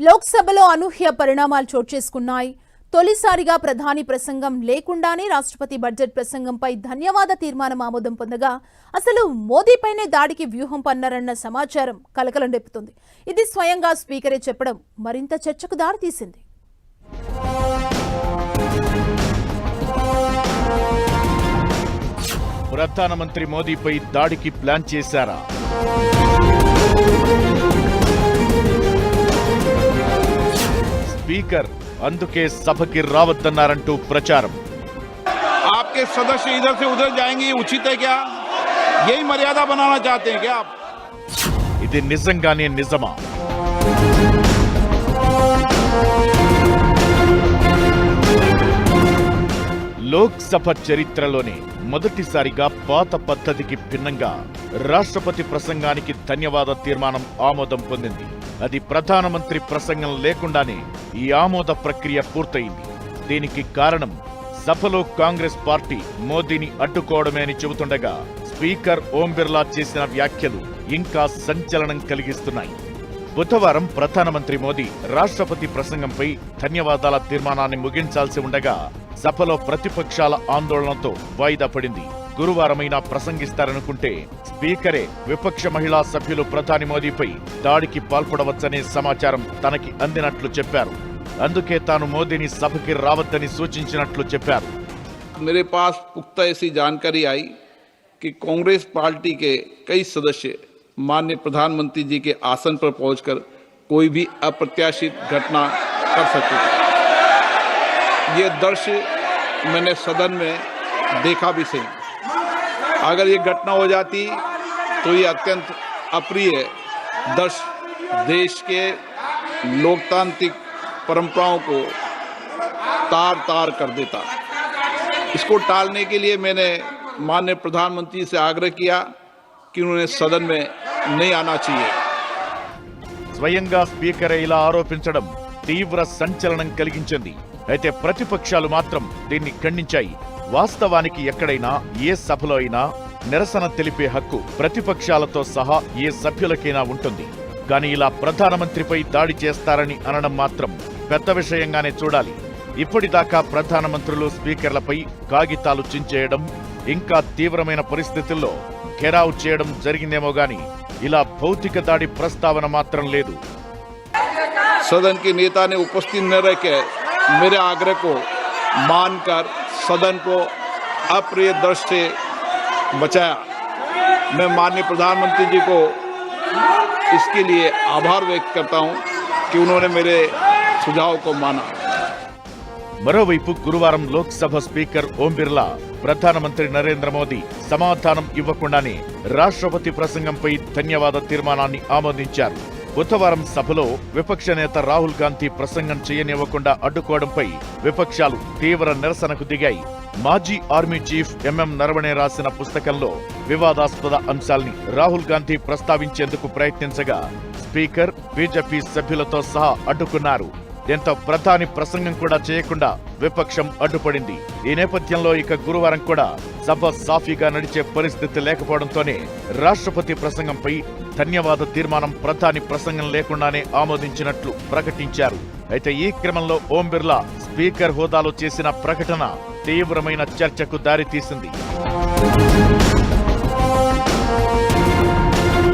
లోక్సభలో అనూహ్య పరిణామాలు చోటు చేసుకున్నాయి. తొలిసారిగా ప్రధాని ప్రసంగం లేకుండానే రాష్ట్రపతి బడ్జెట్ ప్రసంగంపై ధన్యవాద తీర్మానం ఆమోదం పొందగా అసలు మోదీపైనే దాడికి వ్యూహం పన్నారన్న సమాచారం కలకలం రేపుతుంది. ఇది స్వయంగా స్పీకరే చెప్పడం మరింత చర్చకు దారితీసింది. ప్రధానమంత్రి మోదీపై దాడికి ప్లాన్ చేశారా? స్పీకర్ అందుకే సభకి రావద్దన్నారంటూ ప్రచారం. आपके सदस्य इधर से उधर जाएंगे ये उचित है क्या? यही मर्यादा बनाना चाहते हैं क्या आप? ఇది నిజంగానే నిజమా? లోక్సభ చరిత్రలోనే మొదటిసారిగా పాత పద్ధతికి భిన్నంగా రాష్ట్రపతి ప్రసంగానికి ధన్యవాద తీర్మానం ఆమోదం పొందింది. అది ప్రధానమంత్రి ప్రసంగం లేకుండానే ఈ ఆమోద ప్రక్రియ పూర్తయింది. దీనికి కారణం సభలో కాంగ్రెస్ పార్టీ మోదీని అడ్డుకోవడమే అని చెబుతుండగా స్పీకర్ ఓం బిర్లా చేసిన వ్యాఖ్యలు ఇంకా సంచలనం కలిగిస్తున్నాయి. బుధవారం ప్రధానమంత్రి మోదీ రాష్ట్రపతి ప్రసంగంపై ధన్యవాదాల తీర్మానాన్ని ముగించాల్సి ఉండగా సభలో ప్రతిపక్షాల ఆందోళనతో వాయిదా పడింది. గురువారమైనా ప్రసంగిస్తారనుకుంటే స్పీకరే విపక్ష మహిళా సభ్యులు ప్రధాని మోదీపై దాడికి పాల్పడవచ్చనే సమాచారం తనకి అందినట్లు చెప్పారు. అందుకే తాను మోదీని సభకి రావద్దని సూచించినట్లు చెప్పారు. मेरे पास पुख्ता ऐसी जानकारी आई कि कांग्रेस पार्टी के कई सदस्य माननीय प्रधानमंत्री जी के आसन पर पहुंचकर कोई भी अप्रत्याशित घटना कर सकते थे। ये दृश्य मैंने सदन में देखा भी सही। अगर ये घटना हो जाती तो ये अत्यंत अप्रिय दृश्य देश के लोकतांत्रिक परंपराओं को तार तार कर देता। इसको टालने के लिए मैंने माननीय प्रधानमंत्री से आग्रह किया कि उन्होंने सदन में नहीं आना चाहिए. స్వయంగా స్పీకర్ ఇలా ఆరోపించడం తీవ్ర సంచలనం కలిగించింది. అయితే ప్రతిపక్షాలు మాత్రం దీన్ని ఖండించాయి. వాస్తవానికి ఎక్కడైనా ఏ సభలో అయినా నిరసన తెలిపే హక్కు ప్రతిపక్షాలతో సహా ఏ సభ్యులకైనా ఉంటుంది. కానీ ఇలా ప్రధానమంత్రిపై దాడి చేస్తారని అనడం మాత్రం పెద్ద విషయంగానే చూడాలి. ఇప్పటిదాకా ప్రధానమంత్రులు స్పీకర్లపై కాగితాలు చించేయడం, ఇంకా తీవ్రమైన పరిస్థితుల్లో ఘెరావ్ చేయడం జరిగిందేమో గాని ఇలా భౌతిక దాడి ప్రస్తావన మాత్రం లేదు. सदन के नेता ने उपस्थित न रहकर मेरे आग्रह को मानकर सदन को अप्रिय दृश्य से बचाया. मैं माननीय प्रधानमंत्री जी को इसके लिए आभार व्यक्त करता हूं कि उन्होंने मेरे सुझाव को माना. మరోవైపు గురువారం లోక్సభ స్పీకర్ ఓం బిర్లా ప్రధానమంత్రి నరేంద్ర మోదీ సమాధానం ఇవ్వకుండానే రాష్ట్రపతి ప్రసంగంపై ధన్యవాద తీర్మానాన్ని ఆమోదించారు. బుధవారం సభలో విపక్ష నేత రాహుల్ గాంధీ ప్రసంగం చేయనివ్వకుండా అడ్డుకోవడంపై విపక్షాలు తీవ్ర నిరసనకు దిగాయి. మాజీ ఆర్మీ చీఫ్ ఎంఎం నరవణే రాసిన పుస్తకంలో వివాదాస్పద అంశాల్ని రాహుల్ గాంధీ ప్రస్తావించేందుకు ప్రయత్నించగా స్పీకర్ బీజేపీ సభ్యులతో సహా అడ్డుకున్నారు. దీంతో ప్రధాని ప్రసంగం కూడా చేయకుండా విపక్షం అడ్డుపడింది. ఈ నేపథ్యంలో ఇక గురువారం కూడా సభ సాఫీగా నడిచే పరిస్థితి లేకపోవడంతోనే రాష్ట్రపతి ప్రసంగంపై ధన్యవాద తీర్మానం ప్రధాని ప్రసంగం లేకుండానే ఆమోదించినట్లు ప్రకటించారు. అయితే ఈ క్రమంలో ఓం బిర్లా స్పీకర్ హోదాలో చేసిన ప్రకటన తీవ్రమైన చర్చకు దారితీసింది.